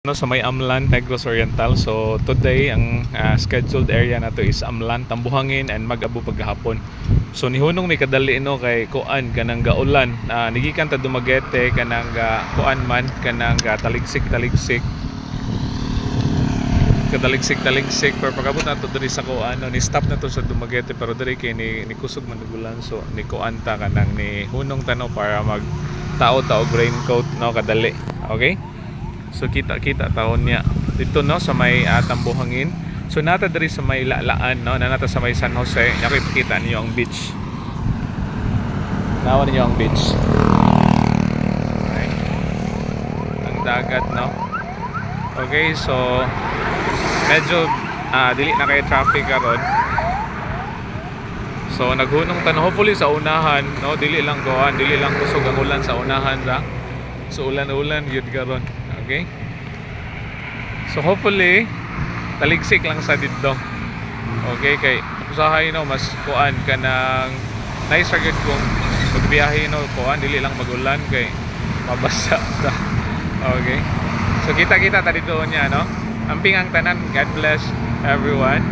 No, sa may Amlan, Negros Oriental. So today ang scheduled area na to is Amlan, Tambuhangin and Mag-abo paghapon. So nihunong may kadali no kay kuan kanang gaulan. Nigikan ta Dumaguete kanang kuan man kanang taligsik-taligsik. Kadaligsik-taligsik pero pagabot na to diri sa kuan no, ni stop na to sa Dumaguete pero diri kay ni kusog man ulan. So ni kuan ta kanang ni hunong tano para mag tao-tao raincoat no kadali. Okay? So kita taon niya dito no sa may Tambuhangin. So nata diri sa may Lalaan no, nata sa may San Jose. Nakikita niyo ang beach. Nawan niyo ang beach. Okay. Ang dagat no. Okay, so medyo dili na kay traffic karon. So naghunong tan hopefully sa unahan no, dili lang kusog ang ulan sa unahan ra. So ulan-ulan gyud karon. Okay? So hopefully taligsik lang sa dito. Okay, kay usahay no mas kuan kanang nice ra gyud kung magbiyahe no kuan dili lang magulan kay mabasa ta. Okay? So kita ta dito niya no. Amping ang tanan. God bless everyone.